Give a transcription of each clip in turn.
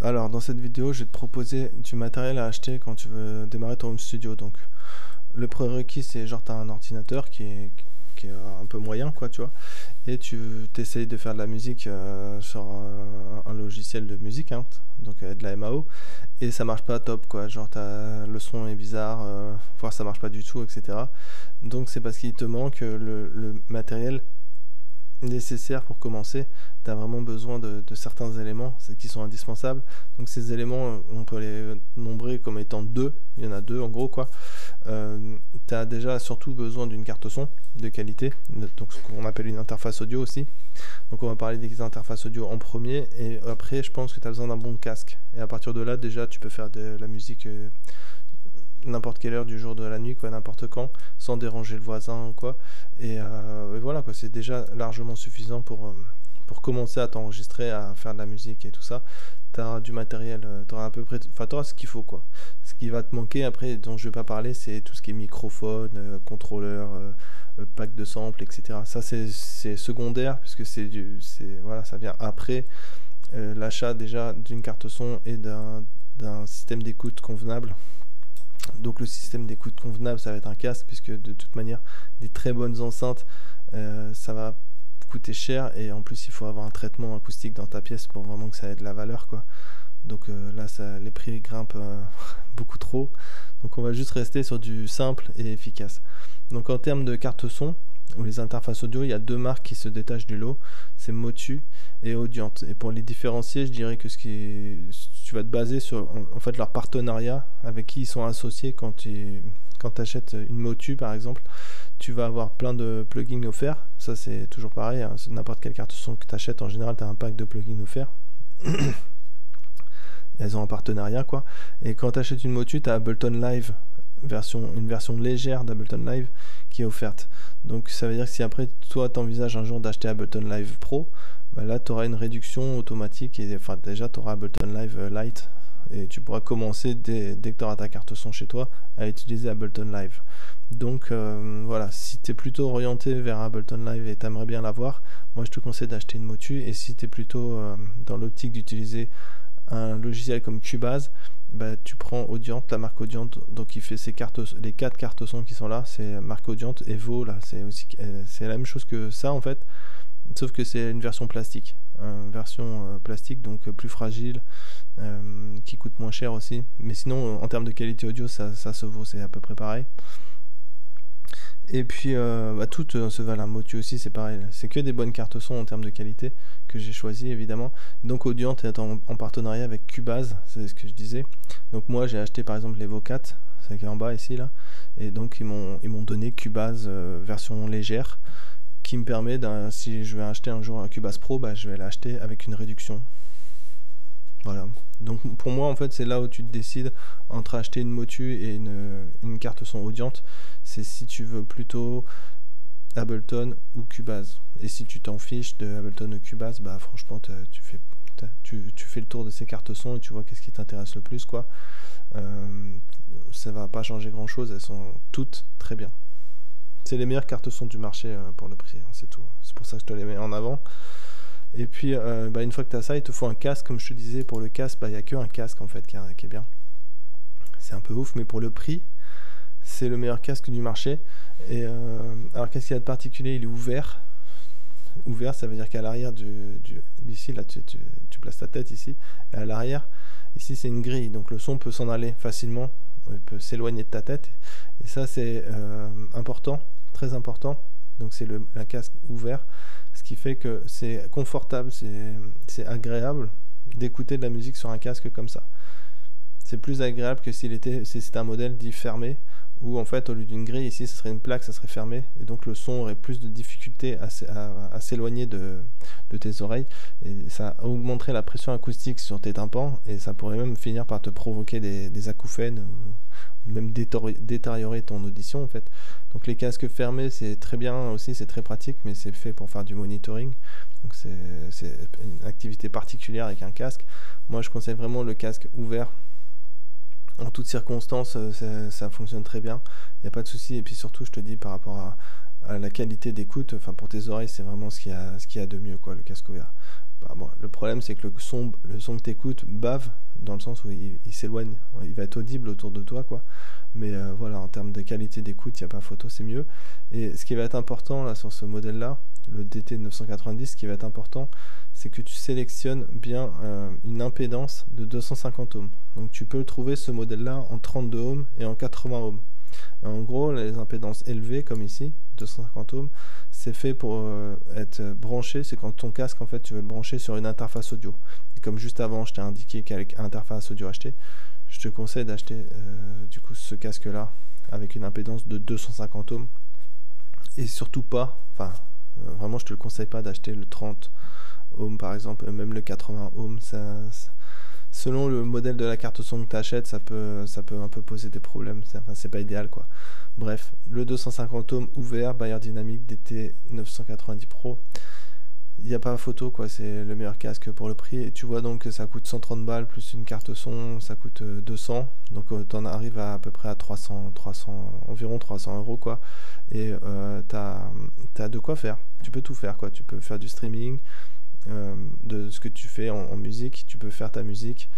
Alors, dans cette vidéo, je vais te proposer du matériel à acheter quand tu veux démarrer ton home studio. Donc, le prérequis, c'est genre, tu as un ordinateur qui est un peu moyen, quoi, tu vois, et tu t'essayes de faire de la musique sur un logiciel de musique, hein, donc de la MAO, et ça marche pas top, quoi. Genre, le son est bizarre, voire ça marche pas du tout, etc. Donc, c'est parce qu'il te manque le matériel nécessaire pour commencer. Tu as vraiment besoin de certains éléments qui sont indispensables. Donc ces éléments, on peut les nombrer comme étant deux. Il y en a deux en gros, quoi. Tu as déjà surtout besoin d'une carte son de qualité, donc ce qu'on appelle une interface audio aussi. Donc on va parler des interfaces audio en premier, et après je pense que tu as besoin d'un bon casque. Et à partir de là, déjà tu peux faire de la musique n'importe quelle heure du jour, de la nuit, quoi, n'importe quand, sans déranger le voisin, quoi. Et voilà, quoi, c'est déjà largement suffisant pour commencer à t'enregistrer, à faire de la musique et tout ça. Tu as du matériel, tu auras à peu près, enfin, tu auras ce qu'il faut, quoi. Ce qui va te manquer après, dont je vais pas parler, c'est tout ce qui est microphone, contrôleur, pack de samples, etc. Ça, c'est secondaire, puisque voilà, ça vient après l'achat déjà d'une carte son et d'un système d'écoute convenable. Donc le système d'écoute convenable, ça va être un casque, puisque de toute manière des très bonnes enceintes, ça va coûter cher, et en plus il faut avoir un traitement acoustique dans ta pièce pour vraiment que ça ait de la valeur, quoi. Donc là les prix grimpent beaucoup trop, donc on va juste rester sur du simple et efficace. Donc en termes de carte son ou les interfaces audio, il y a deux marques qui se détachent du lot, c'est Motu et Audient. Et pour les différencier, je dirais que tu vas te baser sur en fait leur partenariat, avec qui ils sont associés. Quand tu achètes une Motu par exemple, tu vas avoir plein de plugins offerts. Ça c'est toujours pareil, hein, n'importe quelle carte son que tu achètes, en général tu as un pack de plugins offerts. Elles ont un partenariat, quoi. Et quand tu achètes une Motu, tu as Ableton Live, une version légère d'Ableton Live qui est offerte. Donc ça veut dire que si après toi tu envisages un jour d'acheter Ableton Live Pro, bah là tu auras une réduction automatique, et enfin déjà tu auras Ableton Live Lite, et tu pourras commencer dès que tu auras ta carte son chez toi à utiliser Ableton Live. Donc voilà, si tu es plutôt orienté vers Ableton Live et tu aimerais bien l'avoir, moi je te conseille d'acheter une Motu. Et si tu es plutôt dans l'optique d'utiliser un logiciel comme Cubase, bah, tu prends Audient, la marque Audient, donc il fait les 4 cartes son qui sont là, c'est marque Audient. Et Evo, là c'est la même chose que ça en fait, sauf que c'est une version plastique, plastique, donc plus fragile, qui coûte moins cher aussi. Mais sinon en termes de qualité audio, ça se vaut, c'est à peu près pareil. Et puis toutes se valent. Motu aussi c'est pareil, c'est que des bonnes cartes son en termes de qualité que j'ai choisi évidemment. Donc Audient est en partenariat avec Cubase, c'est ce que je disais. Donc moi j'ai acheté par exemple l'Evo 4, c'est qui est en bas ici là, et donc ils m'ont donné Cubase version légère, qui me permet, si je vais acheter un jour un Cubase Pro, bah, je vais l'acheter avec une réduction. Voilà. Donc pour moi en fait c'est là où tu te décides entre acheter une Motu et une carte son Audient. C'est si tu veux plutôt Ableton ou Cubase. Et si tu t'en fiches de Ableton ou Cubase, bah franchement tu fais le tour de ces cartes son et tu vois qu'est-ce qui t'intéresse le plus, quoi. Ça va pas changer grand chose, elles sont toutes très bien. C'est les meilleures cartes son du marché pour le prix, hein, c'est tout. C'est pour ça que je te les mets en avant. Et puis une fois que tu as ça, il te faut un casque. Comme je te disais, pour le casque, il n'y a qu'un casque en fait qui est bien. C'est un peu ouf, mais pour le prix, c'est le meilleur casque du marché. Et alors qu'est-ce qu'il y a de particulier? Il est ouvert. Ouvert, ça veut dire qu'à l'arrière d'ici, là tu places ta tête ici, et à l'arrière, ici c'est une grille, donc le son peut s'en aller facilement, il peut s'éloigner de ta tête. Et ça c'est important, très important. Donc c'est un casque ouvert, ce qui fait que c'est confortable, c'est agréable d'écouter de la musique sur un casque comme ça. C'est plus agréable que si c'était un modèle dit fermé, où en fait au lieu d'une grille ici ce serait une plaque, ça serait fermé, et donc le son aurait plus de difficulté à s'éloigner de tes oreilles, et ça augmenterait la pression acoustique sur tes tympans, et ça pourrait même finir par te provoquer des acouphènes, ou même détériorer ton audition en fait. Donc les casques fermés c'est très bien aussi, c'est très pratique, mais c'est fait pour faire du monitoring, donc c'est une activité particulière avec un casque. Moi je conseille vraiment le casque ouvert. En toutes circonstances, ça fonctionne très bien, il n'y a pas de souci. Et puis surtout, je te dis, par rapport la qualité d'écoute, enfin pour tes oreilles, c'est vraiment ce qu'il y a de mieux, quoi, le casque VR. Bah, bon, le problème, c'est que le son que tu écoutes bave, dans le sens où il s'éloigne, il va être audible autour de toi, quoi. Mais voilà, en termes de qualité d'écoute, il n'y a pas photo, c'est mieux. Et ce qui va être important là sur ce modèle-là, le DT990, ce qui va être important, c'est que tu sélectionnes bien une impédance de 250 ohms. Donc tu peux trouver ce modèle-là en 32 ohms et en 80 ohms. Et en gros, les impédances élevées, comme ici, 250 ohms, c'est fait pour être branché. C'est quand ton casque, en fait, tu veux le brancher sur une interface audio. Et comme juste avant, je t'ai indiqué qu'avec interface audio achetée, je te conseille d'acheter du coup ce casque-là avec une impédance de 250 ohms. Et surtout pas, enfin, vraiment, je te le conseille pas d'acheter le 30 ohms par exemple, même le 80 ohms. Selon le modèle de la carte son que tu achètes, ça peut un peu poser des problèmes. Enfin, c'est pas idéal, quoi. Bref, le 250 ohms ouvert, Bayer Dynamic DT990 Pro. Il n'y a pas photo, quoi, c'est le meilleur casque pour le prix. Et tu vois donc que ça coûte 130 balles plus une carte son, ça coûte 200. Donc tu en arrives à peu près à environ 300 euros, quoi. Et t'as de quoi faire. Tu peux tout faire, quoi. Tu peux faire du streaming de ce que tu fais en musique. Tu peux faire ta musique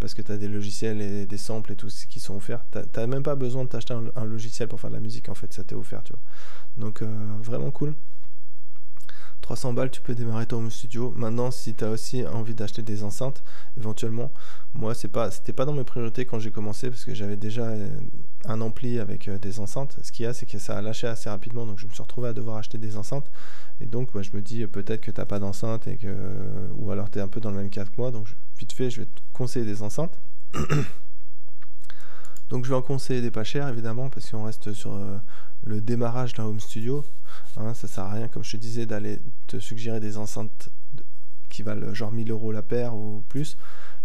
parce que tu as des logiciels et des samples et tout qui sont offerts. T'as même pas besoin de t'acheter un logiciel pour faire de la musique, en fait, ça t'est offert, tu vois. Donc vraiment cool. 300 balles, tu peux démarrer ton home studio. Maintenant, si tu as aussi envie d'acheter des enceintes, éventuellement, moi, c'était pas dans mes priorités quand j'ai commencé, parce que j'avais déjà un ampli avec des enceintes. Ce qu'il y a, c'est que ça a lâché assez rapidement, donc je me suis retrouvé à devoir acheter des enceintes. Et donc, je me dis, peut-être que t'as pas d'enceinte, ou alors tu es un peu dans le même cas que moi, donc vite fait, je vais te conseiller des enceintes. Donc je vais en conseiller des pas chers, évidemment, parce qu'on reste sur le démarrage d'un home studio. Hein, ça sert à rien, comme je te disais, d'aller te suggérer des enceintes qui valent genre 1000 euros la paire ou plus,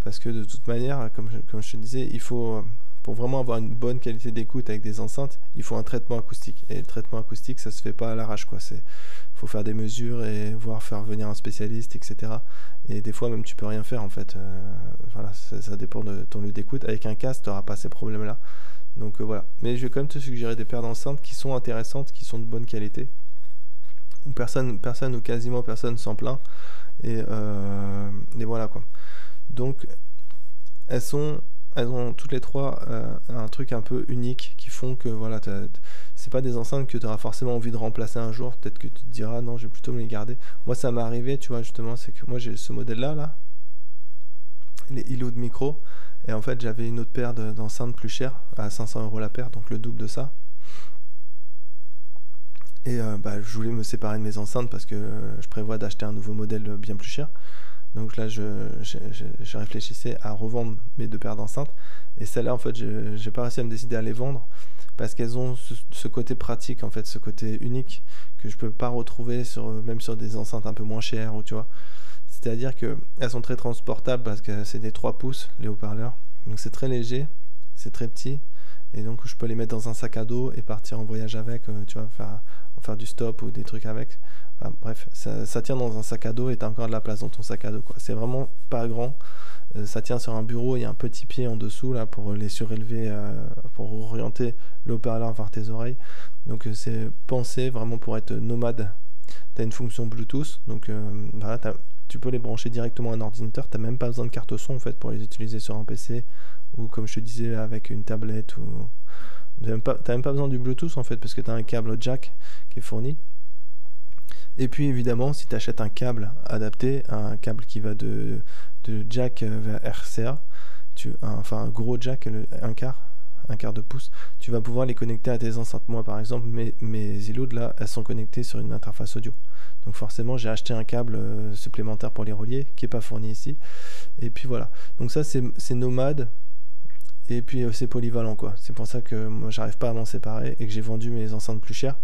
parce que de toute manière, comme je te disais, il faut, pour vraiment avoir une bonne qualité d'écoute avec des enceintes, il faut un traitement acoustique. Et le traitement acoustique, ça se fait pas à l'arrache, quoi. Faut faire des mesures et voir faire venir un spécialiste, etc. Et des fois même tu peux rien faire, en fait. Voilà, ça dépend de ton lieu d'écoute. Avec un casque, tu n'auras pas ces problèmes-là. Donc voilà. Mais je vais quand même te suggérer des paires d'enceintes qui sont intéressantes, qui sont de bonne qualité, où personne ou quasiment personne s'en plaint. Et voilà, quoi. Donc elles ont toutes les trois un truc un peu unique qui font que voilà, c'est pas des enceintes que tu auras forcément envie de remplacer un jour. Peut-être que tu te diras non, je vais plutôt me les garder. Moi, ça m'est arrivé, tu vois, justement, c'est que moi j'ai ce modèle-là, les îlots de micro, et en fait j'avais une autre paire d'enceintes plus chères, à 500 euros la paire, donc le double de ça. Et je voulais me séparer de mes enceintes parce que je prévois d'acheter un nouveau modèle bien plus cher. Donc là, je réfléchissais à revendre mes deux paires d'enceintes. Et celles-là, en fait, j'ai pas réussi à me décider à les vendre parce qu'elles ont ce côté pratique, en fait, ce côté unique que je peux pas retrouver même sur des enceintes un peu moins chères, ou tu vois. C'est-à-dire qu'elles sont très transportables parce que c'est des 3 pouces, les haut-parleurs. Donc c'est très léger, c'est très petit. Et donc je peux les mettre dans un sac à dos et partir en voyage avec, tu vois, faire du stop ou des trucs avec. Enfin, bref, ça tient dans un sac à dos et tu as encore de la place dans ton sac à dos, quoi. C'est vraiment pas grand. Ça tient sur un bureau, il y a un petit pied en dessous là pour les surélever, pour orienter le haut-parleur vers tes oreilles. Donc c'est pensé vraiment pour être nomade. Tu as une fonction Bluetooth, donc voilà, tu peux les brancher directement à un ordinateur. Tu n'as même pas besoin de carte son, en fait, pour les utiliser sur un PC ou, comme je te disais, avec une tablette. Tu n'as même pas besoin du Bluetooth, en fait, parce que tu as un câble jack qui est fourni. Et puis évidemment, si tu achètes un câble adapté, un câble qui va de jack vers RCA, enfin un gros jack, un quart de pouce, tu vas pouvoir les connecter à tes enceintes. Moi par exemple, mes îlots là, elles sont connectées sur une interface audio. Donc forcément, j'ai acheté un câble supplémentaire pour les relier, qui n'est pas fourni ici. Et puis voilà. Donc ça, c'est nomade. Et puis c'est polyvalent, quoi. C'est pour ça que moi, j'arrive pas à m'en séparer et que j'ai vendu mes enceintes plus chères.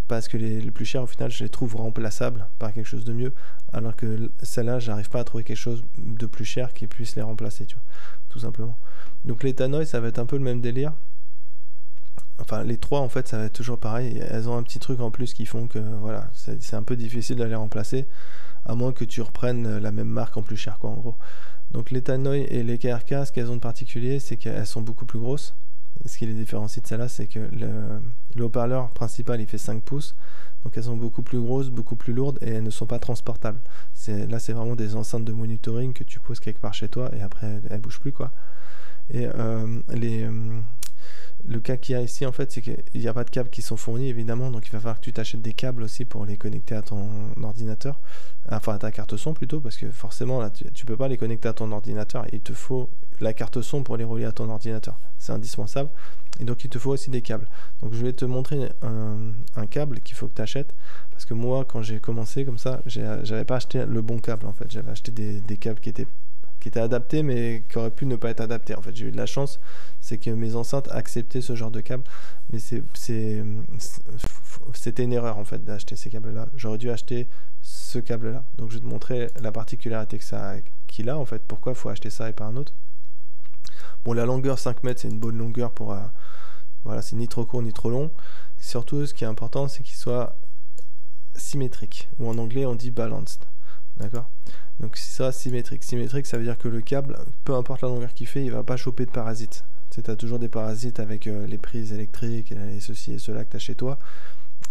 Parce que les plus chères, au final, je les trouve remplaçables par quelque chose de mieux. Alors que celle-là, j'arrive pas à trouver quelque chose de plus cher qui puisse les remplacer, tu vois. Tout simplement. Donc les Tannoy, ça va être un peu le même délire. Enfin, les trois, en fait, ça va être toujours pareil. Elles ont un petit truc en plus qui font que, voilà, c'est un peu difficile de les remplacer. À moins que tu reprennes la même marque en plus cher, quoi, en gros. Donc les Tannoy et les KRK, ce qu'elles ont de particulier, c'est qu'elles sont beaucoup plus grosses. Ce qui les différencie de celle-là, c'est que le haut-parleur principal il fait 5 pouces, donc elles sont beaucoup plus grosses, beaucoup plus lourdes et elles ne sont pas transportables. Là c'est vraiment des enceintes de monitoring que tu poses quelque part chez toi et après elles bougent plus quoi. Et le cas qu'il y a ici en fait, c'est qu'il n'y a pas de câbles qui sont fournis évidemment, donc il va falloir que tu t'achètes des câbles aussi pour les connecter à ton ordinateur, enfin à ta carte son plutôt, parce que forcément là tu peux pas les connecter à ton ordinateur, il te faut la carte son pour les relier à ton ordinateur, c'est indispensable, et donc il te faut aussi des câbles. Donc je vais te montrer un câble qu'il faut que tu achètes, parce que moi quand j'ai commencé comme ça, j'avais pas acheté le bon câble en fait, j'avais acheté des câbles qui étaient adaptés mais qui auraient pu ne pas être adaptés. En fait, j'ai eu de la chance, c'est que mes enceintes acceptaient ce genre de câble, mais c'était une erreur en fait d'acheter ces câbles-là. J'aurais dû acheter ce câble-là. Donc je vais te montrer la particularité qu'il a en fait, pourquoi il faut acheter ça et pas un autre. Bon, la longueur 5 mètres, c'est une bonne longueur pour... voilà, c'est ni trop court ni trop long. Surtout, ce qui est important, c'est qu'il soit symétrique, ou en anglais on dit balanced. D'accord? Donc si ça symétrique, ça veut dire que le câble, peu importe la longueur qu'il fait, il va pas choper de parasites. Tu sais, as toujours des parasites avec les prises électriques et ceci et cela que tu as chez toi.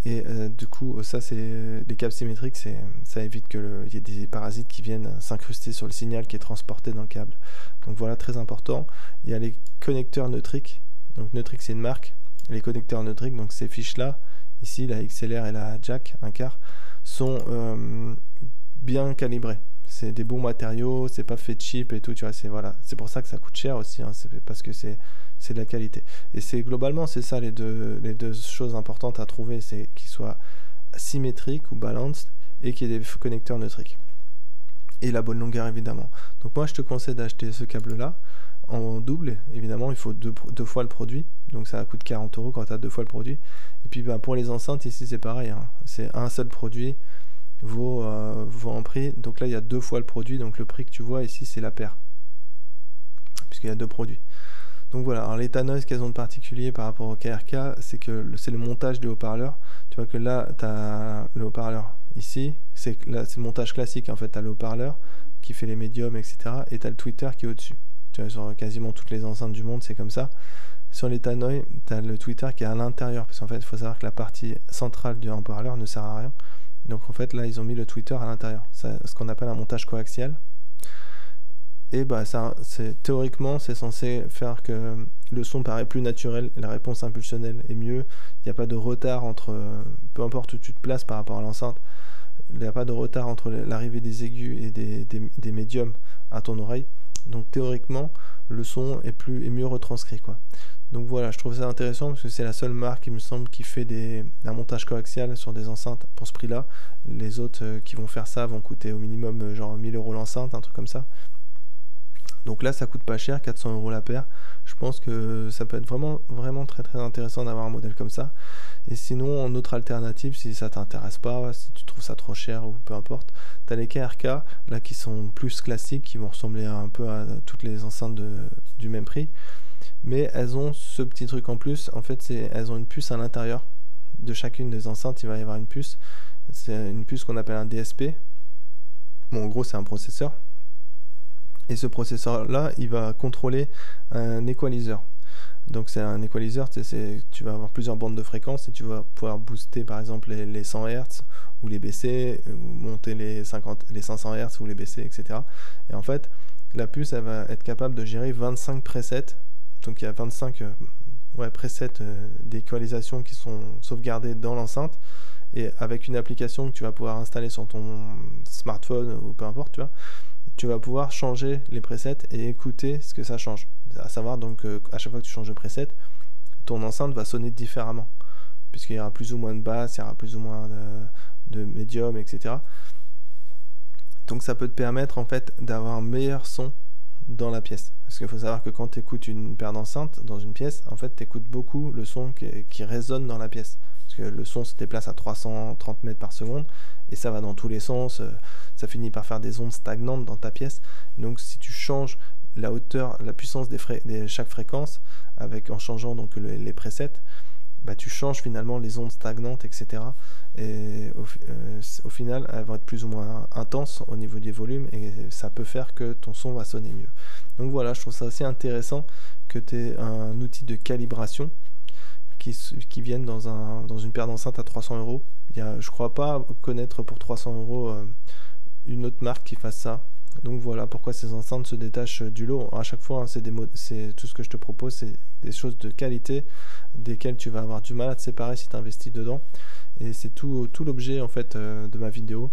Et du coup, ça c'est les câbles symétriques, ça évite qu'il y ait des parasites qui viennent s'incruster sur le signal qui est transporté dans le câble. Donc voilà, très important. Il y a les connecteurs Neutric. Donc Neutric c'est une marque. Les connecteurs Neutric, donc ces fiches là, ici la XLR et la jack, un quart, sont bien calibrés. C'est des bons matériaux, c'est pas fait cheap et tout, tu vois, c'est pour ça que ça coûte cher aussi, hein, c'est parce que c'est de la qualité. Et globalement, c'est ça les deux choses importantes à trouver, c'est qu'ils soient symétriques ou balanced et qu'il y ait des connecteurs neutriques. Et la bonne longueur évidemment. Donc moi je te conseille d'acheter ce câble là en double, évidemment il faut deux fois le produit, donc ça coûte 40 € quand tu as 2 fois le produit. Et puis ben, pour les enceintes ici c'est pareil, hein, c'est un seul produit vaut en prix, donc là il y a 2 fois le produit, donc le prix que tu vois ici c'est la paire, puisqu'il y a 2 produits. Donc voilà, alors les Tanoise qu'elles ont de particulier par rapport au KRK, c'est que c'est le montage des haut-parleurs. Tu vois que là tu as le haut-parleur ici, c'est le montage classique en fait, tu as le haut-parleur qui fait les médiums etc, et tu as le tweeter qui est au dessus. Tu vois, sur quasiment toutes les enceintes du monde c'est comme ça. Sur les Tanoise, tu as le tweeter qui est à l'intérieur, parce qu'en fait il faut savoir que la partie centrale du haut-parleur ne sert à rien. Donc en fait là ils ont mis le tweeter à l'intérieur, ce qu'on appelle un montage coaxial. Et bah théoriquement c'est censé faire que le son paraît plus naturel, la réponse impulsionnelle est mieux, il n'y a pas de retard entre, peu importe où tu te places par rapport à l'enceinte, il n'y a pas de retard entre l'arrivée des aigus et des médiums à ton oreille. Donc théoriquement le son est mieux retranscrit quoi. Donc voilà, je trouve ça intéressant parce que c'est la seule marque, il me semble, qui fait un montage coaxial sur des enceintes pour ce prix-là. Les autres qui vont faire ça vont coûter au minimum genre 1000 € l'enceinte, un truc comme ça. Donc là, ça coûte pas cher, 400 € la paire. Je pense que ça peut être vraiment très très intéressant d'avoir un modèle comme ça. Et sinon, en autre alternative, si ça t'intéresse pas, si tu trouves ça trop cher ou peu importe, tu as les KRK là qui sont plus classiques, qui vont ressembler un peu à toutes les enceintes du même prix. Mais elles ont ce petit truc en plus, en fait elles ont une puce à l'intérieur de chacune des enceintes, il va y avoir une puce, c'est une puce qu'on appelle un DSP, bon en gros c'est un processeur, et ce processeur là il va contrôler un equalizer. Donc c'est un equalizer, tu vas avoir plusieurs bandes de fréquences et tu vas pouvoir booster par exemple les 100 Hz ou les baisser, ou monter les 500 Hz ou les baisser, etc. Et en fait la puce elle va être capable de gérer 25 presets. Donc il y a 25 presets d'équalisation qui sont sauvegardés dans l'enceinte, et avec une application que tu vas pouvoir installer sur ton smartphone ou peu importe, tu vas pouvoir changer les presets et écouter ce que ça change. À savoir donc à chaque fois que tu changes de preset, ton enceinte va sonner différemment, puisqu'il y aura plus ou moins de basse, il y aura plus ou moins de médium, etc. Donc ça peut te permettre en fait d'avoir un meilleur son dans la pièce, parce qu'il faut savoir que quand tu écoutes une paire d'enceintes dans une pièce, en fait tu écoutes beaucoup le son qui résonne dans la pièce, parce que le son se déplace à 330 mètres par seconde et ça va dans tous les sens, ça finit par faire des ondes stagnantes dans ta pièce. Donc si tu changes la hauteur, la puissance de chaque fréquence en changeant donc les presets, bah, tu changes finalement les ondes stagnantes, etc. Et au final, elles vont être plus ou moins intenses au niveau des volumes et ça peut faire que ton son va sonner mieux. Donc voilà, je trouve ça assez intéressant que tu aies un outil de calibration qui vienne dans une paire d'enceintes à 300 euros. Je crois pas connaître pour 300 euros une autre marque qui fasse ça. Donc voilà pourquoi ces enceintes se détachent du lot. À chaque fois, hein, c'est tout ce que je te propose, c'est des choses de qualité desquelles tu vas avoir du mal à te séparer si tu investis dedans. Et c'est tout l'objet en fait de ma vidéo.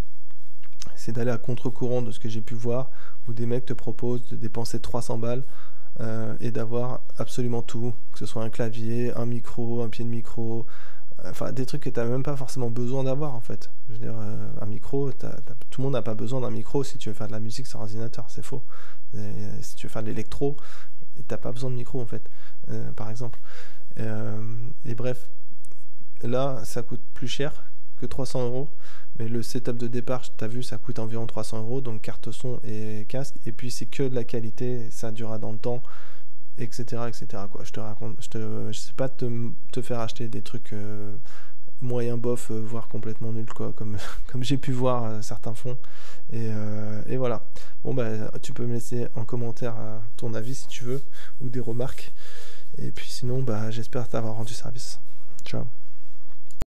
C'est d'aller à contre-courant de ce que j'ai pu voir, où des mecs te proposent de dépenser 300 balles et d'avoir absolument tout, que ce soit un clavier, un micro, un pied de micro, enfin des trucs que tu n'as même pas forcément besoin d'avoir en fait. Je veux dire, un micro, tout le monde n'a pas besoin d'un micro si tu veux faire de la musique sur ordinateur, c'est faux. Si tu veux faire de l'électro, tu n'as pas besoin de micro en fait, par exemple. Et bref, là ça coûte plus cher que 300 euros, mais le setup de départ, tu as vu, ça coûte environ 300 euros, donc carte son et casque, et puis c'est que de la qualité, ça durera dans le temps, etc. etc. quoi. Je sais pas te faire acheter des trucs moyen bof, voire complètement nuls, quoi, comme j'ai pu voir certains font, et voilà. Bon, bah, tu peux me laisser en commentaire ton avis si tu veux, ou des remarques, et puis sinon, bah, j'espère t'avoir rendu service. Ciao.